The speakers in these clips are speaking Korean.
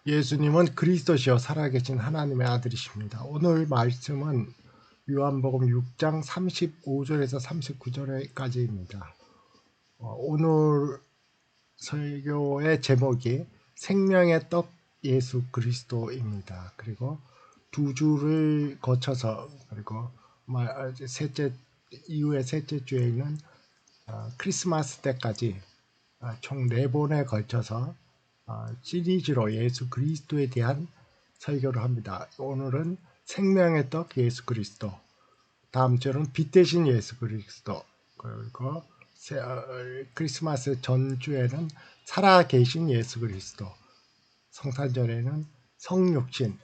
예수님은 그리스도시요 살아계신 하나님의 아들이십니다. 오늘 말씀은 요한복음 6장 35절에서 39절까지입니다. 오늘 설교의 제목이 생명의 떡 예수 그리스도입니다. 그리고 두 주를 거쳐서 그리고 셋째 이후의 셋째 주에는 크리스마스 때까지 총 4번에 걸쳐서 시리즈로 예수 그리스도에 대한 설교를 합니다. 오늘은 생명의 떡 예수 그리스도, 다음 주는 빛 대신 예수 그리스도, 그리고 크리스마스 전주에는 살아계신 예수 그리스도, 성탄절에는 성육신,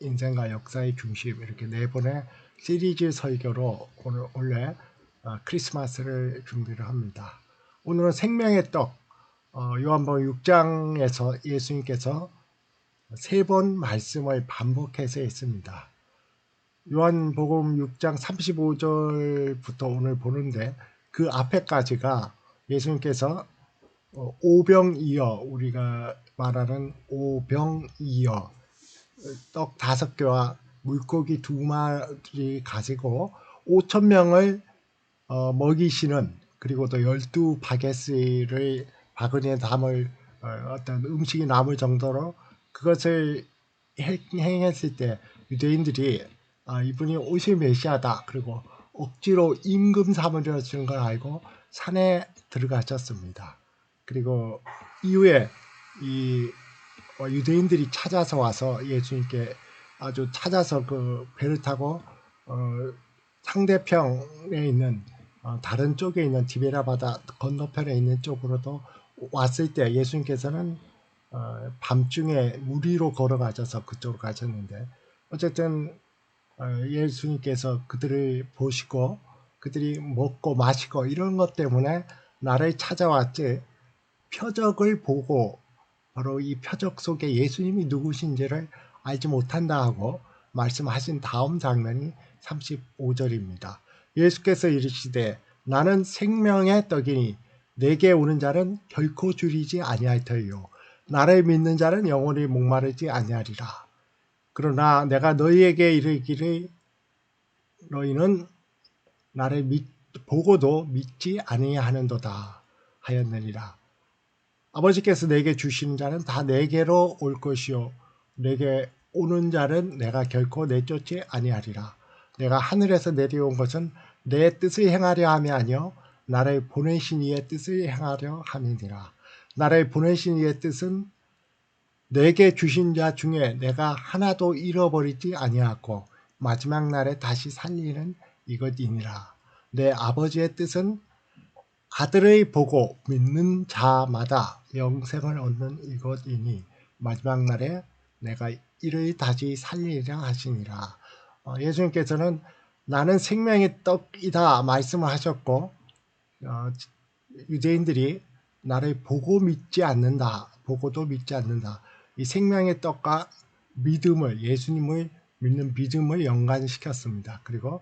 인생과 역사의 중심, 이렇게 4번의 시리즈 설교로 원래 크리스마스를 준비를 합니다. 오늘은 생명의 떡, 요한복음 6장에서 예수님께서 3번 말씀을 반복해서 했습니다. 요한복음 6장 35절부터 오늘 보는데 그 앞에까지가 예수님께서 오병이어, 우리가 말하는 오병이어, 떡 5개와 물고기 2마리 가지고 5,000명을 먹이시는, 그리고 또 12바게스를 바구니에 담을 어떤 음식이 남을 정도로 그것을 행했을 때 유대인들이 이분이 오실 메시아다, 그리고 억지로 임금 삼으려 주는 걸 알고 산에 들어가셨습니다. 그리고 이후에 이 유대인들이 찾아서 와서 예수님께 아주 찾아서 그 배를 타고 상대편에 있는 다른 쪽에 있는 디베라 바다 건너편에 있는 쪽으로도 왔을 때 예수님께서는 밤중에 물 위로 걸어가셔서 그쪽으로 가셨는데, 어쨌든 예수님께서 그들을 보시고 그들이 먹고 마시고 이런 것 때문에 나를 찾아왔지, 표적을 보고 바로 이 표적 속에 예수님이 누구신지를 알지 못한다 하고 말씀하신 다음 장면이 35절입니다. 예수께서 이르시되 나는 생명의 떡이니 내게 오는 자는 결코 줄이지 아니할 터이요 나를 믿는 자는 영원히 목마르지 아니하리라. 그러나 내가 너희에게 이르기를 너희는 나를 보고도 믿지 아니하는도다 하였느니라. 아버지께서 내게 주시는 자는 다 내게로 올 것이요 내게 오는 자는 내가 결코 내쫓지 아니하리라. 내가 하늘에서 내려온 것은 내 뜻을 행하려 함이 아니요 나를 보내신 이의 뜻을 행하려 함이니라. 나를 보내신 이의 뜻은 내게 주신 자 중에 내가 하나도 잃어버리지 아니하고 마지막 날에 다시 살리는 이것이니라. 내 아버지의 뜻은 아들을 보고 믿는 자마다 영생을 얻는 이것이니 마지막 날에 내가 이를 다시 살리리라 하시니라. 예수님께서는 나는 생명의 떡이다 말씀을 하셨고, 유대인들이 나를 보고 믿지 않는다, 보고도 믿지 않는다, 이 생명의 떡과 믿음을, 예수님을 믿는 믿음을 연관시켰습니다. 그리고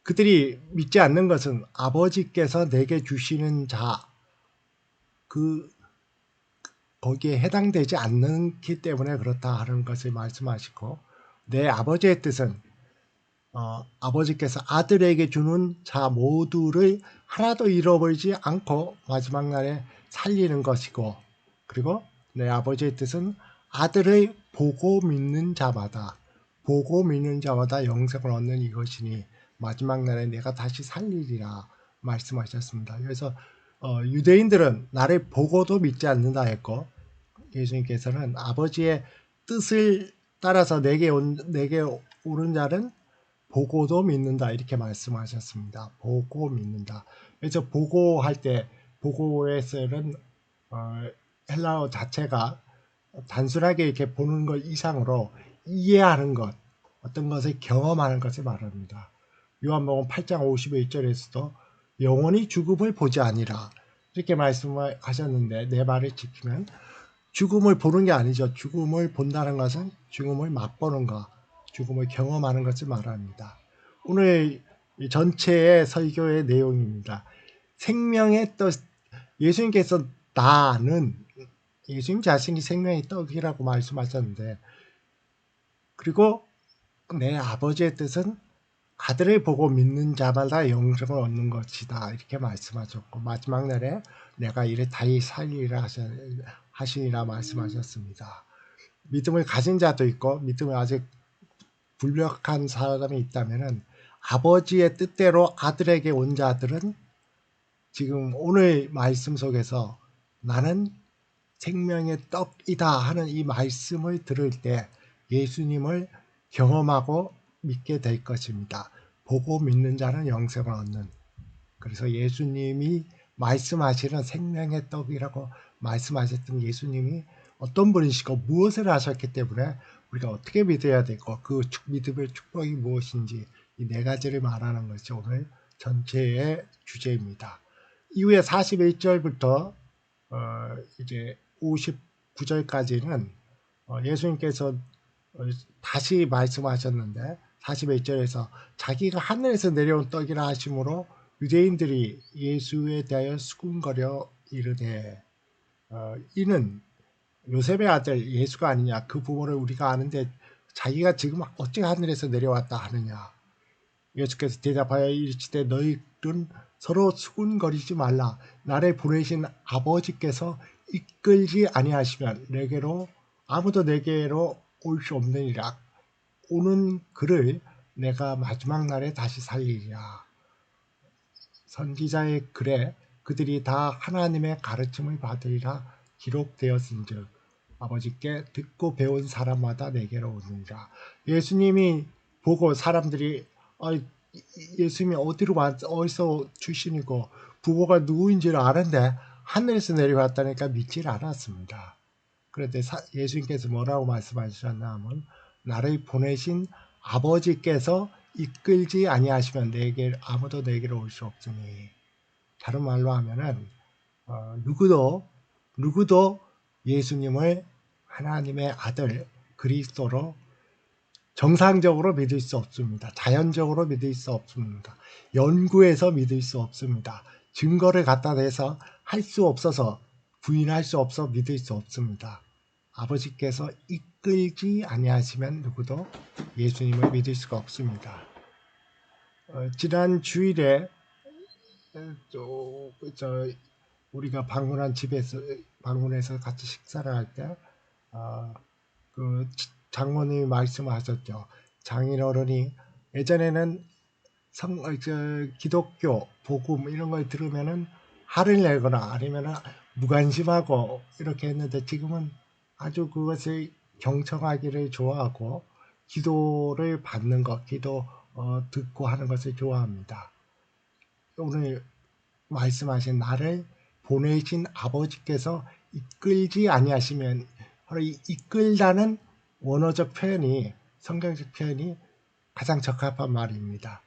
그들이 믿지 않는 것은 아버지께서 내게 주시는 자, 거기에 해당되지 않기 때문에 그렇다 하는 것을 말씀하시고, 내 아버지의 뜻은 아버지께서 아들에게 주는 자 모두를 하나도 잃어버리지 않고 마지막 날에 살리는 것이고, 그리고 내 아버지의 뜻은 아들을 보고 믿는 자마다 영생을 얻는 이것이니 마지막 날에 내가 다시 살리리라 말씀하셨습니다. 그래서 유대인들은 나를 보고도 믿지 않는다 했고, 예수님께서는 아버지의 뜻을 따라서 내게 오는 자는 보고도 믿는다 이렇게 말씀하셨습니다. 보고 믿는다. 그래서 보고할 때 보고에서는 헬라어 자체가 단순하게 이렇게 보는 것 이상으로 이해하는 것, 어떤 것을 경험하는 것을 말합니다. 요한복음 8장 51절에서도 영원히 죽음을 보지 아니라 이렇게 말씀을 하셨는데, 내 말을 지키면 죽음을 보는 게 아니죠. 죽음을 본다는 것은 죽음을 맛보는 것, 죽음을 경험하는 것을 말합니다. 오늘 전체의 설교의 내용입니다. 생명의 떡, 예수님께서 나는 예수님 자신이 생명의 떡이라고 말씀하셨는데, 그리고 내 아버지의 뜻은 아들을 보고 믿는 자마다 영생을 얻는 것이다, 이렇게 말씀하셨고, 마지막 날에 내가 이를 다시 살리리라 하시니라 말씀하셨습니다. 믿음을 가진 자도 있고 믿음을 아직 불력한 사람이 있다면은, 아버지의 뜻대로 아들에게 온 자들은 지금 오늘 말씀 속에서 나는 생명의 떡이다 하는 이 말씀을 들을 때 예수님을 경험하고 믿게 될 것입니다. 보고 믿는 자는 영생을 얻는. 그래서 예수님이 말씀하시는 생명의 떡이라고 말씀하셨던 예수님이 어떤 분이시고 무엇을 하셨기 때문에 우리가 어떻게 믿어야 되고 그 믿음의 축복이 무엇인지, 이 네 가지를 말하는 것이 오늘 전체의 주제입니다. 이후에 41절부터 이제 59절까지는 예수님께서 다시 말씀하셨는데, 41절에서 자기가 하늘에서 내려온 떡이라 하심으로 유대인들이 예수에 대하여 수군거려 이르되, 이는 요셉의 아들 예수가 아니냐, 그 부모를 우리가 아는데 자기가 지금 어찌 하늘에서 내려왔다 하느냐. 예수께서 대답하여 이르시되 너희들은 서로 수군거리지 말라. 나를 보내신 아버지께서 이끌지 아니하시면 내게로 아무도 내게로 올 수 없느니라. 오는 그를 내가 마지막 날에 다시 살리리라. 선지자의 글에 그들이 다 하나님의 가르침을 받으리라 기록되었은즉 아버지께 듣고 배운 사람마다 내게로 오느니라. 예수님이 보고 사람들이 예수님이 어디서 출신이고 부모가 누구인지를 아는데 하늘에서 내려왔다니까 믿질 않았습니다. 그런데 예수님께서 뭐라고 말씀하셨나 하면, 나를 보내신 아버지께서 이끌지 아니하시면 아무도 내게로 올 수 없으니. 다른 말로 하면은 누구도 예수님을 하나님의 아들 그리스도로 정상적으로 믿을 수 없습니다. 자연적으로 믿을 수 없습니다. 연구해서 믿을 수 없습니다. 증거를 갖다 대서 할 수 없어서, 부인할 수 없어 믿을 수 없습니다. 아버지께서 이끌지 아니하시면 누구도 예수님을 믿을 수가 없습니다. 지난 주일에 우리가 방문해서 같이 식사를 할 때 그 장모님이 말씀하셨죠. 장인어른이 예전에는 기독교 복음 이런 걸 들으면은 화를 내거나 아니면은 무관심하고 이렇게 했는데, 지금은 아주 그것을 경청하기를 좋아하고 기도를 받는 것, 기도 듣고 하는 것을 좋아합니다. 오늘 말씀하신 나를 보내신 아버지께서 이끌지 아니하시면, 바로 이 이끌다는 원어적 표현이, 성경적 표현이 가장 적합한 말입니다.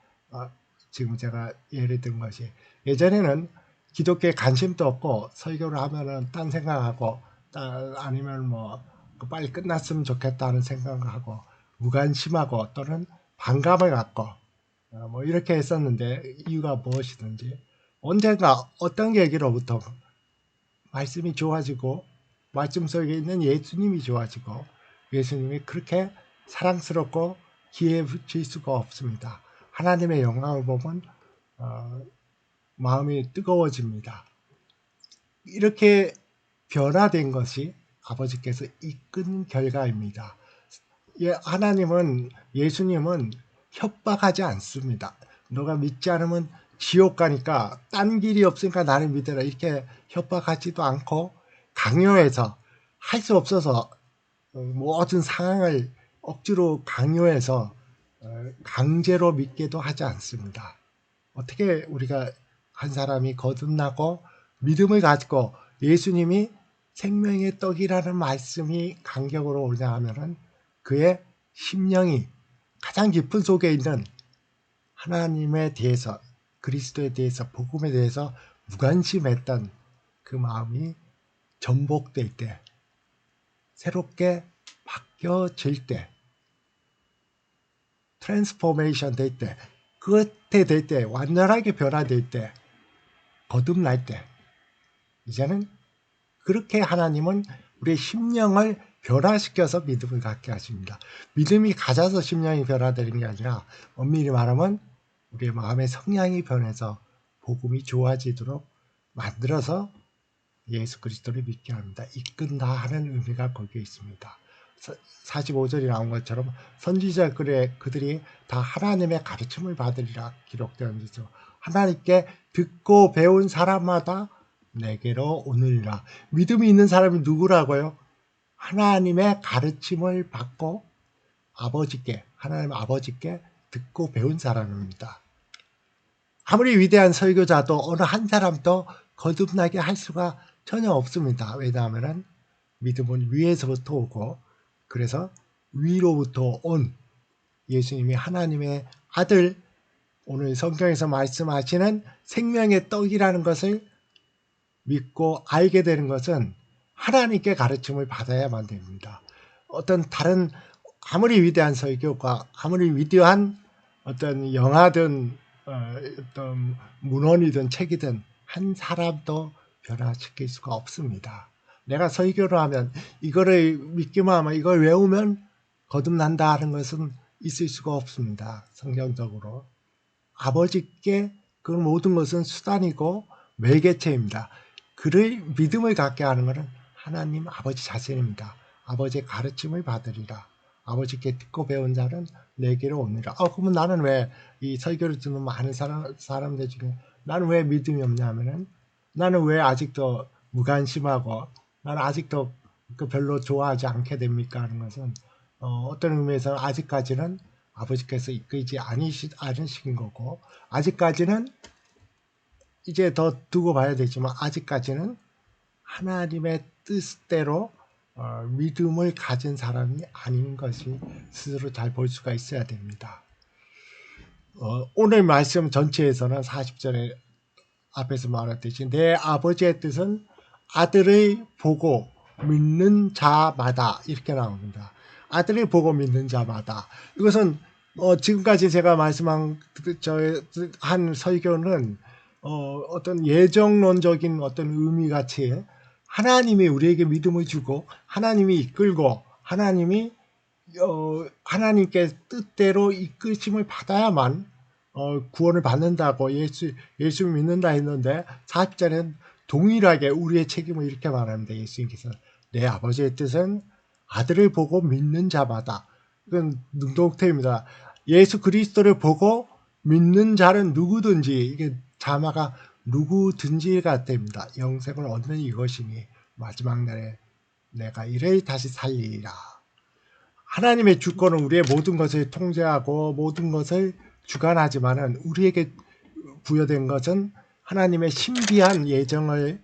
지금 제가 예를 든 것이, 예전에는 기독교에 관심도 없고 설교를 하면은 딴 생각하고, 아니면 뭐 빨리 끝났으면 좋겠다는 생각을 하고 무관심하고 또는 반감을 갖고 뭐 이렇게 했었는데, 이유가 무엇이든지 언젠가 어떤 계기로부터 말씀이 좋아지고 말씀 속에 있는 예수님이 좋아지고, 예수님이 그렇게 사랑스럽고 기에 붙일 수가 없습니다. 하나님의 영광을 보면 마음이 뜨거워집니다. 이렇게 변화된 것이 아버지께서 이끈 결과입니다. 하나님은, 예수님은 협박하지 않습니다. 너가 믿지 않으면 지옥 가니까 딴 길이 없으니까 나를 믿어라, 이렇게 협박하지도 않고, 강요해서 할 수 없어서 모든 상황을 억지로 강요해서 강제로 믿게도 하지 않습니다. 어떻게 우리가 한 사람이 거듭나고 믿음을 가지고 예수님이 생명의 떡이라는 말씀이 간격으로 오냐 하면은, 그의 심령이 가장 깊은 속에 있는 하나님에 대해서, 그리스도에 대해서, 복음에 대해서 무관심했던 그 마음이 전복될 때, 새롭게 바뀌어질 때, 트랜스포메이션 될 때, 그때 될 때, 완전하게 변화될 때, 거듭날 때, 이제는 그렇게 하나님은 우리의 심령을 변화시켜서 믿음을 갖게 하십니다. 믿음이 가져서 심령이 변화되는 게 아니라 엄밀히 말하면 우리의 마음의 성향이 변해서 복음이 좋아지도록 만들어서 예수 그리스도를 믿게 합니다. 이끈다 하는 의미가 거기에 있습니다. 45절이 나온 것처럼 선지자 그들이 다 하나님의 가르침을 받으리라 기록되었는데서 하나님께 듣고 배운 사람마다 내게로 오느니라. 믿음이 있는 사람이 누구라고요? 하나님의 가르침을 받고 하나님 아버지께 듣고 배운 사람입니다. 아무리 위대한 설교자도 어느 한 사람도 거듭나게 할 수가 전혀 없습니다. 왜냐하면 믿음은 위에서부터 오고, 그래서 위로부터 온 예수님이 하나님의 아들, 오늘 성경에서 말씀하시는 생명의 떡이라는 것을 믿고 알게 되는 것은 하나님께 가르침을 받아야만 됩니다. 어떤 다른 아무리 위대한 설교가, 아무리 위대한 어떤 영화든 어떤 문헌이든 책이든 한 사람도 변화시킬 수가 없습니다. 내가 설교를 하면 이거를 믿기만 하면 이걸 외우면 거듭난다 하는 것은 있을 수가 없습니다. 성경적으로. 아버지께 그 모든 것은 수단이고 매개체입니다. 그를 믿음을 갖게 하는 것은 하나님 아버지 자신입니다. 아버지의 가르침을 받으리라. 아버지께 듣고 배운 자는 내게로 오니라. 그러면 나는 왜 이 설교를 듣는 많은 사람들 중에 나는 왜 믿음이 없냐면은 나는 왜 아직도 무관심하고 나는 아직도 별로 좋아하지 않게 됩니까? 하는 것은 어떤 의미에서는 아직까지는 아버지께서 이끌지 않으신 거고, 아직까지는 이제 더 두고 봐야 되지만 아직까지는 하나님의 뜻대로 믿음을 가진 사람이 아닌 것이 스스로 잘 볼 수가 있어야 됩니다. 오늘 말씀 전체에서는 40절에 앞에서 말했듯이 내 아버지의 뜻은 아들을 보고 믿는 자마다 이렇게 나옵니다. 아들을 보고 믿는 자마다. 이것은 지금까지 제가 말씀한 한 설교는 어떤 예정론적인 어떤 의미 같이 하나님이 우리에게 믿음을 주고 하나님이 이끌고 하나님께 뜻대로 이끄심을 받아야만 구원을 받는다고 예수 믿는다 했는데 40절에는 동일하게 우리의 책임을 이렇게 말합니다. 예수님께서 내 아버지의 뜻은 아들을 보고 믿는 자마다. 이건 능동태입니다. 예수 그리스도를 보고 믿는 자는 누구든지, 이게 자마가 누구든지가 됩니다. 영생을 얻는 이것이니 마지막 날에 내가 이를 다시 살리리라. 하나님의 주권은 우리의 모든 것을 통제하고 모든 것을 주관하지만은 우리에게 부여된 것은 하나님의 신비한 예정을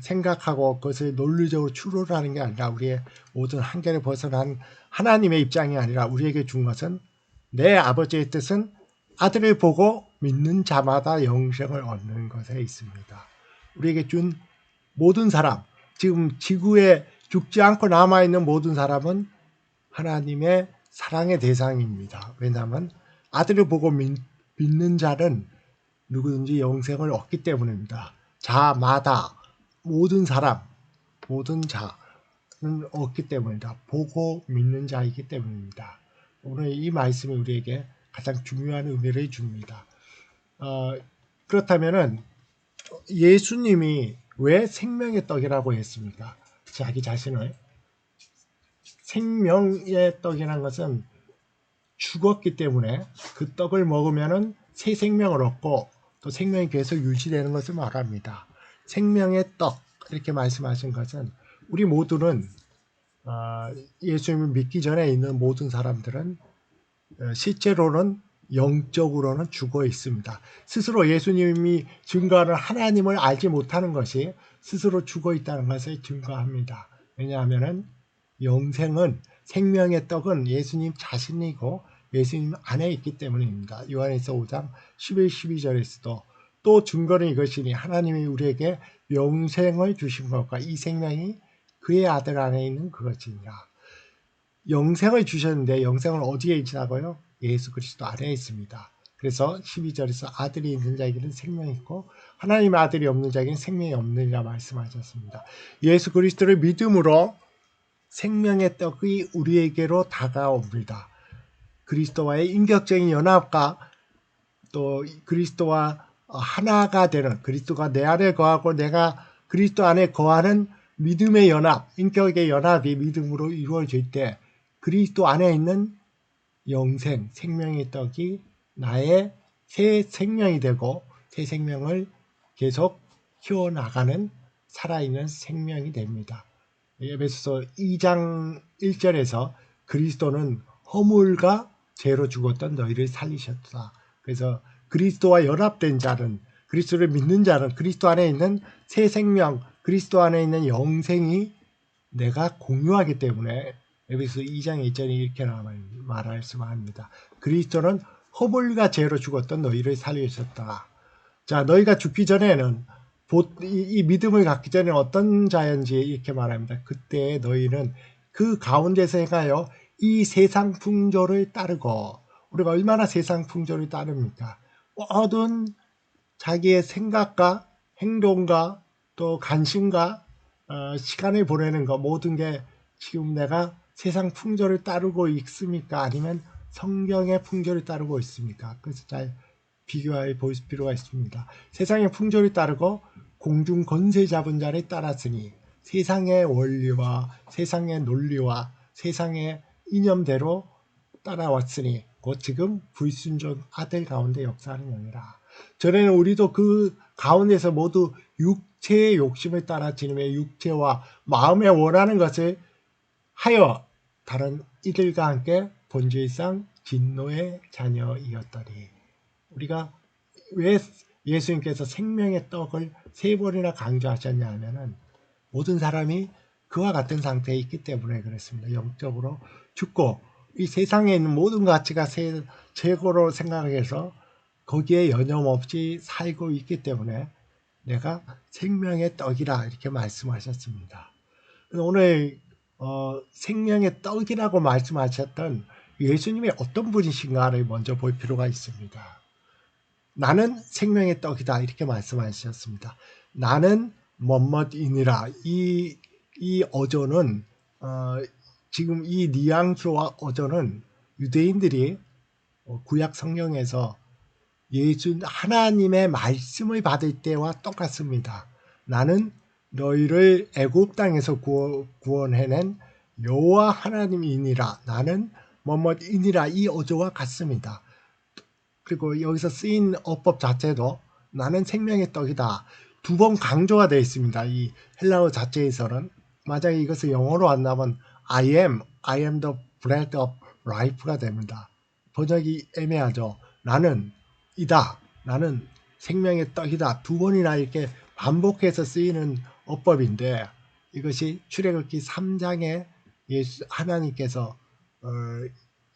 생각하고 그것을 논리적으로 추론하는 게 아니라 우리의 모든 한계를 벗어난 하나님의 입장이 아니라 우리에게 준 것은 내 아버지의 뜻은 아들을 보고 믿는 자마다 영생을 얻는 것에 있습니다. 우리에게 준 모든 사람, 지금 지구에 죽지 않고 남아있는 모든 사람은 하나님의 사랑의 대상입니다. 왜냐하면 아들을 보고 믿는 자는 누구든지 영생을 얻기 때문입니다. 자마다 모든 사람, 모든 자는 얻기 때문이다. 보고 믿는 자이기 때문입니다. 오늘 이 말씀이 우리에게 가장 중요한 의미를 줍니다. 그렇다면은 예수님이 왜 생명의 떡이라고 했습니까? 자기 자신을 생명의 떡이라는 것은 죽었기 때문에 그 떡을 먹으면은 새 생명을 얻고 또 생명이 계속 유지되는 것을 말합니다. 생명의 떡 이렇게 말씀하신 것은 우리 모두는 예수님을 믿기 전에 있는 모든 사람들은 실제로는 영적으로는 죽어 있습니다. 스스로 예수님이 증거하는 하나님을 알지 못하는 것이 스스로 죽어 있다는 것을 증거합니다. 왜냐하면 영생은 생명의 떡은 예수님 자신이고 예수님 안에 있기 때문입니다. 요한일서 5장 11, 12절에서도 또 증거는 이것이니 하나님이 우리에게 영생을 주신 것과 이 생명이 그의 아들 안에 있는 그것이니라. 영생을 주셨는데 영생은 어디에 있다고요? 예수 그리스도 안에 있습니다. 그래서 12절에서 아들이 있는 자에게는 생명이 있고 하나님의 아들이 없는 자에게는 생명이 없느니라 말씀하셨습니다. 예수 그리스도를 믿음으로 생명의 떡이 우리에게로 다가옵니다. 그리스도와의 인격적인 연합과 또 그리스도와 하나가 되는, 그리스도가 내 안에 거하고 내가 그리스도 안에 거하는 믿음의 연합, 인격의 연합이 믿음으로 이루어질 때 그리스도 안에 있는 영생, 생명의 떡이 나의 새 생명이 되고 새 생명을 계속 키워나가는 살아있는 생명이 됩니다. 에베소서 2장 1절에서 그리스도는 허물과 죄로 죽었던 너희를 살리셨다. 그래서 그리스도와 연합된 자는, 그리스도를 믿는 자는 그리스도 안에 있는 새 생명, 그리스도 안에 있는 영생이 내가 공유하기 때문에 에베소 2장 1절이 이렇게 말할 수가 합니다. 그리스도는 허물과 죄로 죽었던 너희를 살리셨다. 자, 너희가 죽기 전에는 이 믿음을 갖기 전에 어떤 자연지 이렇게 말합니다. 그때 너희는 그 가운데서 행하여 이 세상 풍조를 따르고, 우리가 얼마나 세상 풍조를 따릅니까? 모든 자기의 생각과 행동과 또 관심과 시간을 보내는 것, 모든 게 지금 내가 세상 풍조를 따르고 있습니까? 아니면 성경의 풍조를 따르고 있습니까? 그래서 잘 비교해 볼 필요가 있습니다. 세상의 풍조를 따르고 공중 권세 잡은 자를 따랐으니 세상의 원리와 세상의 논리와 세상의 이념대로 따라왔으니 곧 지금 불순종 아들 가운데 역사하는 영이라. 전에는 우리도 그 가운데서 모두 육체의 욕심을 따라 지님의 육체와 마음에 원하는 것을 하여 다른 이들과 함께 본질상 진노의 자녀이었더니, 우리가 왜 예수님께서 생명의 떡을 3번이나 강조하셨냐 하면은 모든 사람이 그와 같은 상태에 있기 때문에 그렇습니다. 영적으로 죽고 이 세상에 있는 모든 가치가 최고로 생각해서 거기에 여념없이 살고 있기 때문에 내가 생명의 떡이라 이렇게 말씀하셨습니다. 오늘 생명의 떡이라고 말씀하셨던 예수님이 어떤 분이신가를 먼저 볼 필요가 있습니다. 나는 생명의 떡이다 이렇게 말씀하셨습니다. 나는 뭐뭐이니라. 이 어조는 지금 이 뉘앙스와 어조는 유대인들이 구약 성경에서 예수 하나님의 말씀을 받을 때와 똑같습니다. 나는 너희를 애굽 땅에서 구원해낸 여호와 하나님이니라. 나는 뭐뭐이니라. 이 어조와 같습니다. 그리고 여기서 쓰인 어법 자체도 나는 생명의 떡이다. 2번 강조가 되어 있습니다. 이 헬라어 자체에서는. 만약에 이것을 영어로 한다면 I am the bread of life가 됩니다. 번역이 애매하죠. 나는 이다. 나는 생명의 떡이다. 2번이나 이렇게 반복해서 쓰이는 어법인데 이것이 출애굽기 3장에 하나님께서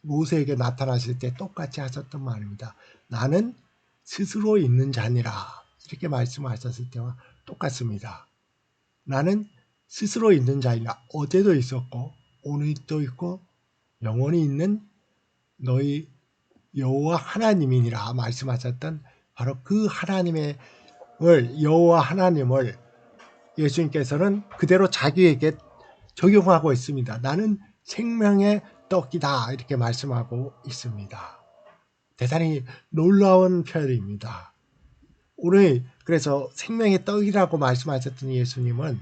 모세에게 나타나실 때 똑같이 하셨던 말입니다. 나는 스스로 있는 자니라. 이렇게 말씀하셨을 때와 똑같습니다. 나는 스스로 있는 자이라. 어제도 있었고 오늘도 있고 영원히 있는 너희 여호와 하나님이니라 말씀하셨던 바로 그 여호와 하나님을 예수님께서는 그대로 자기에게 적용하고 있습니다. 나는 생명의 떡이다 이렇게 말씀하고 있습니다. 대단히 놀라운 표현입니다. 오늘 그래서 생명의 떡이라고 말씀하셨던 예수님은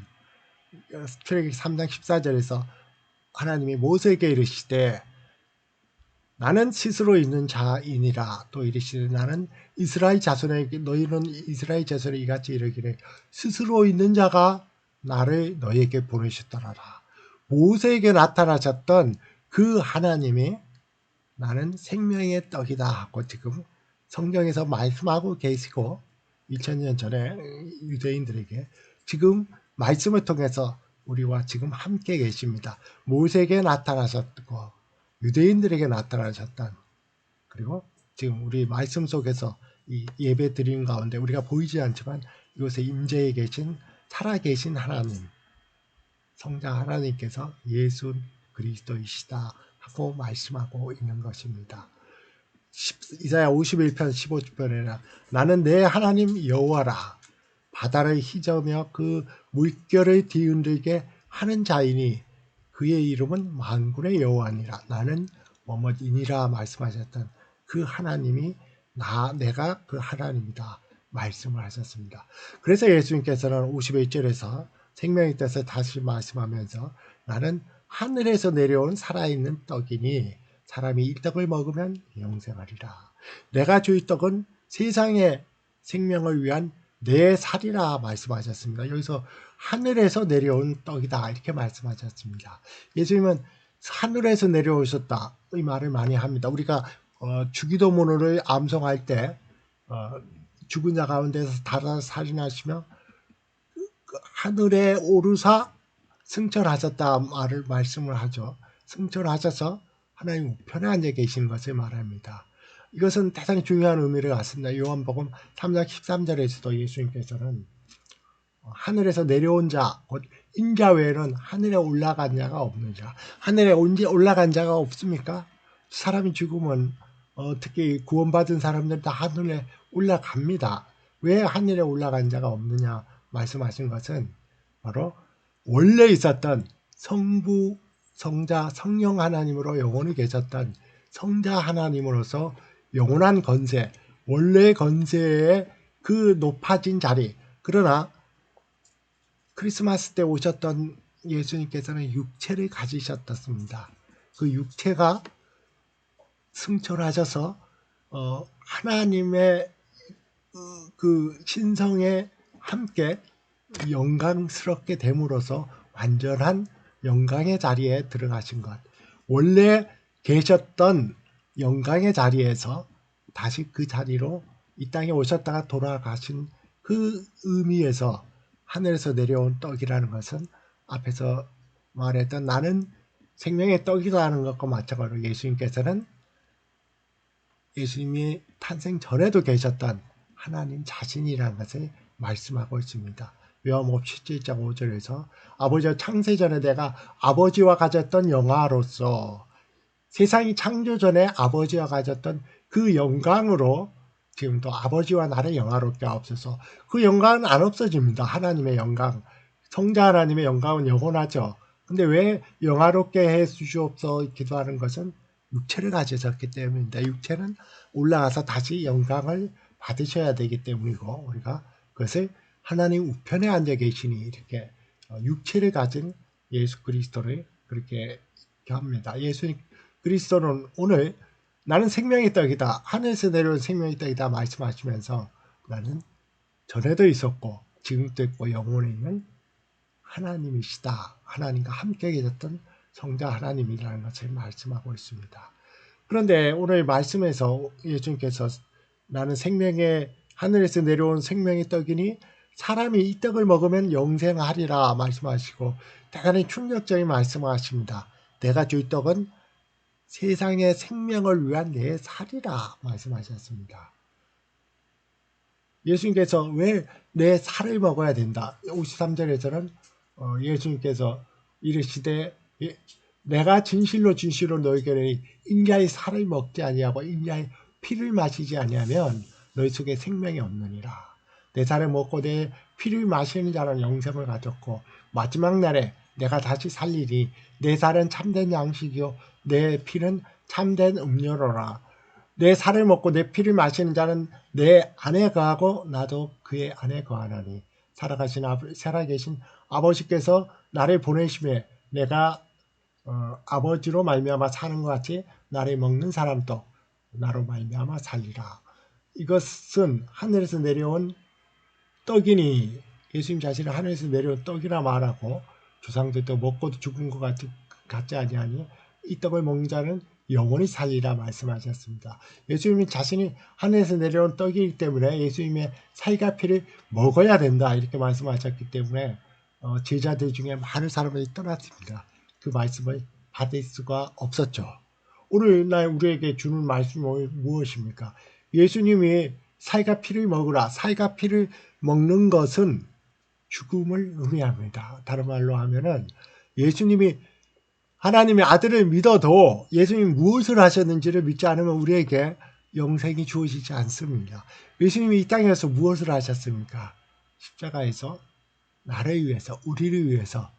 출애굽기 3장 14절에서 하나님이 모세에게 이르시되 나는 스스로 있는 자이니라. 또 이르시되 나는 이스라엘 자손에게 너희는 이스라엘 자손에 이같이 이르기를 스스로 있는 자가 나를 너희에게 보내셨더라. 모세에게 나타나셨던 그 하나님이 나는 생명의 떡이다 하고 지금 성경에서 말씀하고 계시고 2000년 전에 유대인들에게 지금 말씀을 통해서 우리와 지금 함께 계십니다. 모세에게 나타나셨고 유대인들에게 나타나셨던, 그리고 지금 우리 말씀 속에서 이 예배 드리는 가운데 우리가 보이지 않지만 이곳에 임재해 계신 살아계신 하나님, 성자 하나님께서 예수 그리스도이시다 하고 말씀하고 있는 것입니다. 이사야 51편 15절에는 나는 내 하나님 여호와라. 바다를 휘저으며 그 물결을 뒤흔들게 하는 자이니 그의 이름은 만군의 여호와니라. 나는 뭐뭐이니라 말씀하셨던 그 하나님이 내가 그 하나님이다 말씀을 하셨습니다. 그래서 예수님께서는 51절에서 생명의 뜻을 다시 말씀하면서 나는 하늘에서 내려온 살아있는 떡이니 사람이 이 떡을 먹으면 영생하리라. 내가 주의 떡은 세상의 생명을 위한 내 살이라 말씀하셨습니다. 여기서 하늘에서 내려온 떡이다 이렇게 말씀하셨습니다. 예수님은 하늘에서 내려오셨다 이 말을 많이 합니다. 우리가 주기도문을 암송할 때 죽은 자 가운데서 다른 살인하시며 하늘에 오르사 승천하셨다 말씀을 하죠. 승천하셔서 하나님 우편에 앉아 계시는 것을 말합니다. 이것은 대단히 중요한 의미를 갖습니다. 요한복음 3장 13절에서도 예수님께서는 하늘에서 내려온 자, 곧 인자 외에는 하늘에 올라간 자가 없는 자. 하늘에 올라간 자가 없습니까? 사람이 죽으면 특히 구원받은 사람들 다 하늘에 올라갑니다. 왜 하늘에 올라간 자가 없느냐 말씀하신 것은 바로 원래 있었던 성부, 성자, 성령 하나님으로 영원히 계셨던 성자 하나님으로서 영원한 건세, 원래 건세의 그 높아진 자리. 그러나 크리스마스 때 오셨던 예수님께서는 육체를 가지셨습니다. 그 육체가 승천하셔서 하나님의 그 신성에 함께 영광스럽게 됨으로써 완전한 영광의 자리에 들어가신 것. 원래 계셨던 영광의 자리에서 다시 그 자리로 이 땅에 오셨다가 돌아가신 그 의미에서 하늘에서 내려온 떡이라는 것은 앞에서 말했던 나는 생명의 떡이라는 것과 마찬가지로 예수님이 탄생 전에도 계셨던 하나님 자신이라는 것을 말씀하고 있습니다. 요한복음 17장 5절에서 아버지와 창세 전에 내가 아버지와 가졌던 영화로서 세상이 창조 전에 아버지와 가졌던 그 영광으로 지금도 아버지와 나를 영화롭게 하옵소서. 그 영광은 안 없어집니다. 하나님의 영광, 성자 하나님의 영광은 영원하죠. 근데 왜 영화롭게 해 주시옵소서 기도하는 것은 육체를 가지셨기 때문입니다. 육체는 올라가서 다시 영광을 받으셔야 되기 때문이고 우리가 그것을 하나님 우편에 앉아 계시니 이렇게 육체를 가진 예수 그리스도를 그렇게 합니다. 예수 그리스도는 오늘 나는 생명의 떡이다. 하늘에서 내려온 생명의 떡이다 말씀하시면서 나는 전에도 있었고 지금도 있고 영원에 있는 하나님이시다. 하나님과 함께 계셨던 성자 하나님이라는 것을 말씀하고 있습니다. 그런데 오늘 말씀에서 예수님께서 나는 생명의 하늘에서 내려온 생명의 떡이니 사람이 이 떡을 먹으면 영생하리라 말씀하시고 대단히 충격적인 말씀을 하십니다. 내가 줄 떡은 세상의 생명을 위한 내 살이라 말씀하셨습니다. 예수님께서 왜 내 살을 먹어야 된다. 53절에서는 예수님께서 이르시되 내가 진실로 진실로 너희에게 이르노니 인자의 살을 먹지 아니하고 인자의 피를 마시지 아니하면 너희 속에 생명이 없느니라. 내 살을 먹고 내 피를 마시는 자는 영생을 가졌고 마지막 날에 내가 다시 살리니 내 살은 참된 양식이요 내 피는 참된 음료로라. 내 살을 먹고 내 피를 마시는 자는 내 안에 거하고 나도 그의 안에 거하나니 살아계신 아버지께서 나를 보내심에 내가 아버지로 말미암아 사는 것 같이 나를 먹는 사람도 나로 말미암아 살리라. 이것은 하늘에서 내려온 떡이니 예수님 자신을 하늘에서 내려온 떡이라 말하고 조상들도 먹고도 죽은 것 같지 아니하니 이 떡을 먹는 자는 영원히 살리라 말씀하셨습니다. 예수님이 자신이 하늘에서 내려온 떡이기 때문에 예수님의 살과 피를 먹어야 된다 이렇게 말씀하셨기 때문에 제자들 중에 많은 사람들이 떠났습니다. 그 말씀을 받을 수가 없었죠. 오늘날 우리에게 주는 말씀이 무엇입니까? 예수님이 살과 피를 먹으라. 살과 피를 먹는 것은 죽음을 의미합니다. 다른 말로 하면은 예수님이 하나님의 아들을 믿어도 예수님이 무엇을 하셨는지를 믿지 않으면 우리에게 영생이 주어지지 않습니다. 예수님이 이 땅에서 무엇을 하셨습니까? 십자가에서 나를 위해서, 우리를 위해서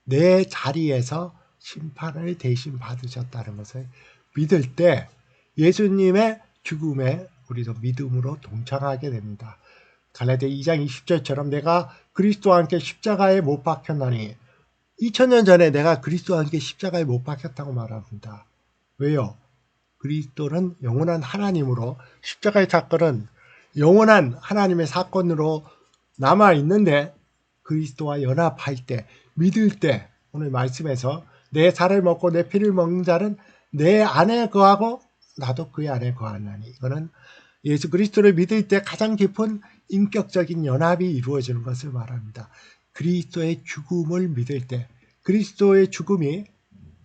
내 자리에서 심판을 대신 받으셨다는 것을 믿을 때 예수님의 죽음에 우리도 믿음으로 동참하게 됩니다. 갈라디아 2장 20절처럼 내가 그리스도와 함께 십자가에 못 박혔나니 2000년 전에 내가 그리스도와 함께 십자가에 못 박혔다고 말합니다. 왜요? 그리스도는 영원한 하나님으로 십자가의 사건은 영원한 하나님의 사건으로 남아있는데 그리스도와 연합할 때 믿을 때 오늘 말씀에서 내 살을 먹고 내 피를 먹는 자는 내 안에 거하고 나도 그의 안에 거하나니 이거는 예수 그리스도를 믿을 때 가장 깊은 인격적인 연합이 이루어지는 것을 말합니다. 그리스도의 죽음을 믿을 때 그리스도의 죽음이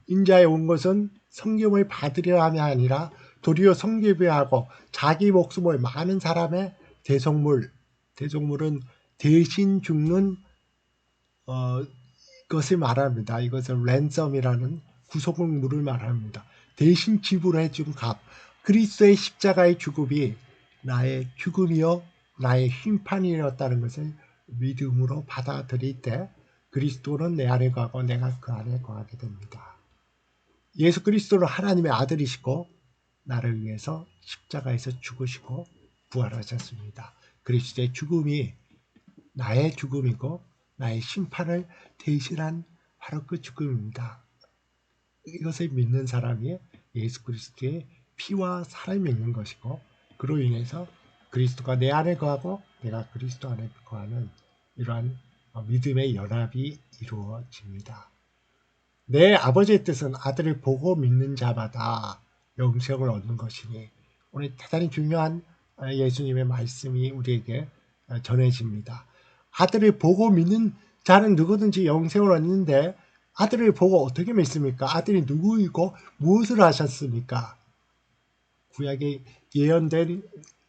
인자에 온 것은 성경을 받으려 함이 아니라 도리어 성결하고 자기 목숨을 많은 사람의 대속물은 대신 죽는 것을 말합니다. 이것은 랜섬이라는 구속물을 말합니다. 대신 지불해 준 값. 그리스도의 십자가의 죽음이 나의 죽음이요 나의 심판이었다는 것을 믿음으로 받아들일 때 그리스도는 내 안에 거하고 내가 그 안에 거하게 됩니다. 예수 그리스도는 하나님의 아들이시고 나를 위해서 십자가에서 죽으시고 부활하셨습니다. 그리스도의 죽음이 나의 죽음이고 나의 심판을 대신한 바로 그 죽음입니다. 이것을 믿는 사람이 예수 그리스도의 피와 살을 믿는 것이고 그로 인해서 그리스도가 내 안에 거하고 내가 그리스도 안에 거하는 이러한 믿음의 연합이 이루어집니다. 내 아버지의 뜻은 아들을 보고 믿는 자마다 영생을 얻는 것이니 오늘 대단히 중요한 예수님의 말씀이 우리에게 전해집니다. 아들을 보고 믿는 자는 누구든지 영생을 얻는데 아들을 보고 어떻게 믿습니까? 아들이 누구이고 무엇을 하셨습니까? 구약에 예언된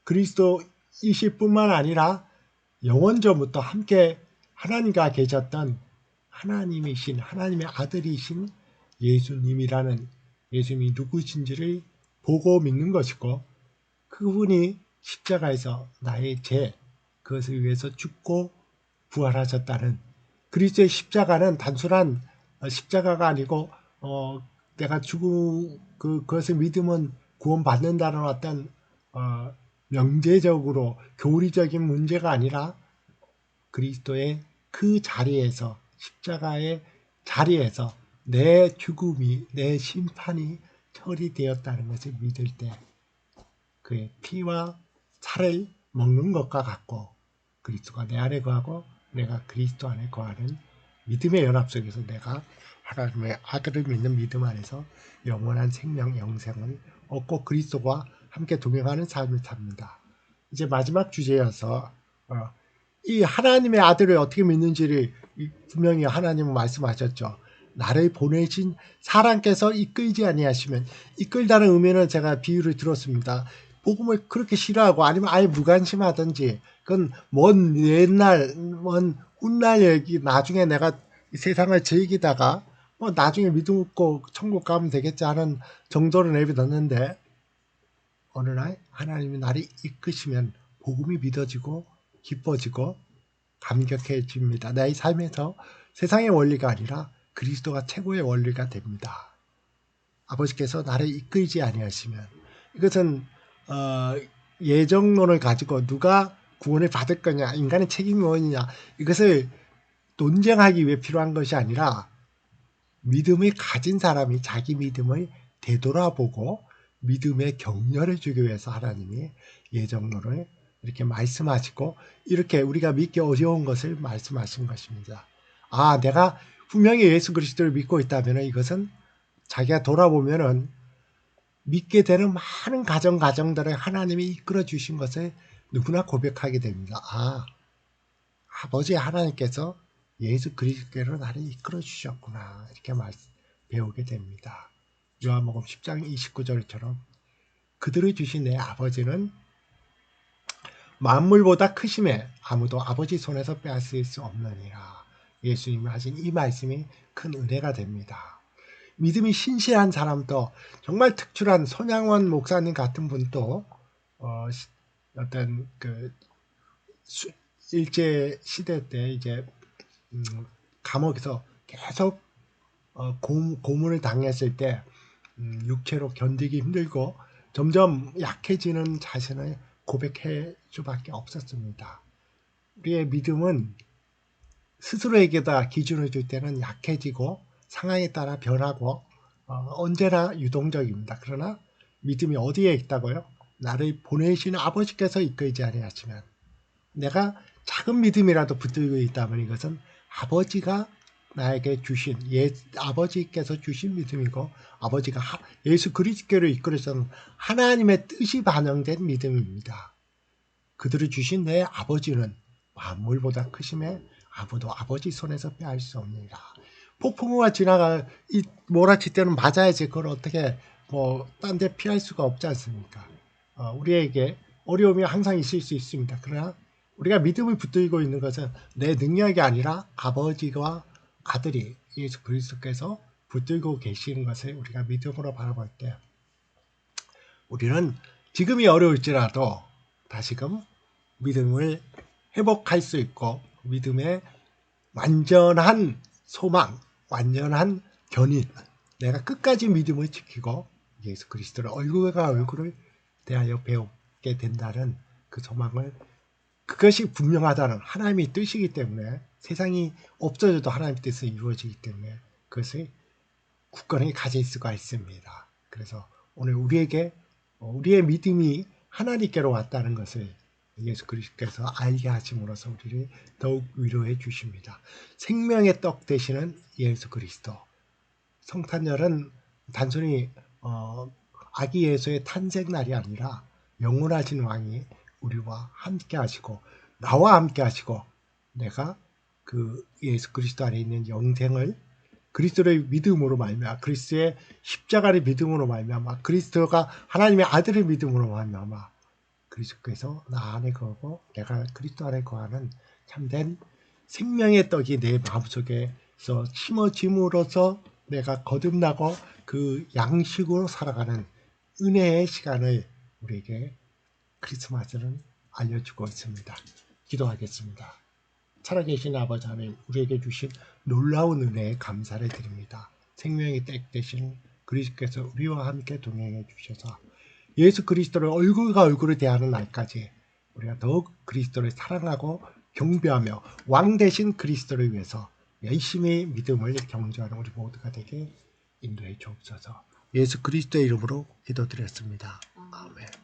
그리스도이실 뿐만 아니라 영원전부터 함께 하나님과 계셨던 하나님이신 하나님의 아들이신 예수님이라는 예수님이 누구신지를 보고 믿는 것이고 그분이 십자가에서 나의 죄 그것을 위해서 죽고 부활하셨다는 그리스도의 십자가는 단순한 십자가가 아니고 내가 죽은 그것을 믿으면 구원받는다는 어떤 명제적으로 교리적인 문제가 아니라 그리스도의 그 자리에서 십자가의 자리에서 내 죽음이 내 심판이 처리되었다는 것을 믿을 때 그의 피와 살을 먹는 것과 같고 그리스도가 내 안에 거하고 내가 그리스도 안에 거하는 믿음의 연합 속에서 내가 하나님의 아들을 믿는 믿음 안에서 영원한 생명 영생을 얻고 그리스도와 함께 동행하는 삶을 삽니다. 이제 마지막 주제여서 이 하나님의 아들을 어떻게 믿는지를 분명히 하나님은 말씀하셨죠. 나를 보내신 사람께서 이끌지 아니하시면 이끌다는 의미는 제가 비유를 들었습니다. 복음을 그렇게 싫어하고 아니면 아예 무관심하든지 그건 먼 옛날 먼 훗날 얘기 나중에 내가 세상을 즐기다가 뭐 나중에 믿음 없고 천국 가면 되겠지 하는 정도로 내비뒀는데 어느 날 하나님이 나를 이끄시면 복음이 믿어지고 기뻐지고 감격해집니다. 나의 삶에서 세상의 원리가 아니라 그리스도가 최고의 원리가 됩니다. 아버지께서 나를 이끌지 아니하시면 이것은 예정론을 가지고 누가 구원을 받을 거냐 인간의 책임이 뭐냐 이것을 논쟁하기 위해 필요한 것이 아니라 믿음을 가진 사람이 자기 믿음을 되돌아보고 믿음의 격려를 주기 위해서 하나님이 예정론을 이렇게 말씀하시고 이렇게 우리가 믿기 어려운 것을 말씀하신 것입니다. 아, 내가 분명히 예수 그리스도를 믿고 있다면 이것은 자기가 돌아보면은 믿게 되는 많은 가정들을 하나님이 이끌어 주신 것을 누구나 고백하게 됩니다. 아, 아버지 하나님께서 예수 그리스도로 나를 이끌어 주셨구나. 이렇게 배우게 됩니다. 요한복음 10장 29절처럼 그들을 주신 내 아버지는 만물보다 크심에 아무도 아버지 손에서 빼앗을 수 없느니라. 예수님이 하신 이 말씀이 큰 은혜가 됩니다. 믿음이 신실한 사람도 정말 특출한 손양원 목사님 같은 분도 어떤 일제 시대 때 이제 감옥에서 계속 고문을 당했을 때 육체로 견디기 힘들고 점점 약해지는 자신을 고백할 수밖에 없었습니다. 우리의 믿음은 스스로에게다 기준을 줄 때는 약해지고 상황에 따라 변하고 언제나 유동적입니다. 그러나 믿음이 어디에 있다고요? 나를 보내시는 아버지께서 이끌지 아니하시면, 내가 작은 믿음이라도 붙들고 있다면 이것은 아버지가 나에게 주신, 아버지께서 주신 믿음이고, 아버지가 예수 그리스도를 이끌어서는 하나님의 뜻이 반영된 믿음입니다. 그들을 주신 내 아버지는 만물보다 크심에 아무도 아버지 손에서 빼앗을 수 없느니라. 폭풍우가 지나가 몰아칠 때는 맞아야지 그걸 어떻게 딴 데 피할 수가 없지 않습니까? 우리에게 어려움이 항상 있을 수 있습니다. 그러나 우리가 믿음을 붙들고 있는 것은 내 능력이 아니라 아버지와 아들이 예수 그리스도께서 붙들고 계시는 것을 우리가 믿음으로 바라볼 때 우리는 지금이 어려울지라도 다시금 믿음을 회복할 수 있고 믿음의 완전한 소망, 완전한 견인, 내가 끝까지 믿음을 지키고 예수 그리스도를 얼굴과 얼굴을 대하여 배우게 된다는 그 소망을, 그것이 분명하다는 하나님의 뜻이기 때문에, 세상이 없어져도 하나님의 뜻이 이루어지기 때문에 그것을 굳건히 가질 수가 있습니다. 그래서 오늘 우리에게 우리의 믿음이 하나님께로 왔다는 것을 예수 그리스도께서 알게 하심으로써 우리를 더욱 위로해 주십니다. 생명의 떡 되시는 예수 그리스도. 성탄절은 단순히 아기 예수의 탄생날이 아니라 영원하신 왕이 우리와 함께 하시고 나와 함께 하시고 내가 그 예수 그리스도 안에 있는 영생을 그리스도의 믿음으로 말미암아, 그리스도의 십자가를 믿음으로 말미암아, 그리스도가 하나님의 아들의 믿음으로 말미암아 그리스도께서 나 안에 거하고 내가 그리스도 안에 거하는 참된 생명의 떡이 내 마음속에서 심어짐으로써 내가 거듭나고 그 양식으로 살아가는 은혜의 시간을 우리에게 크리스마스는 알려주고 있습니다. 기도하겠습니다. 살아계신 아버지 하나님, 우리에게 주신 놀라운 은혜에 감사를 드립니다. 생명의 떡 되신 그리스도께서 우리와 함께 동행해 주셔서 예수 그리스도를 얼굴과 얼굴을 대하는 날까지 우리가 더욱 그리스도를 사랑하고 경배하며 왕 되신 그리스도를 위해서 열심히 믿음을 경주하는 우리 모두가 되게 인도해 주옵소서. 예수 그리스도의 이름으로 기도드렸습니다. 아멘.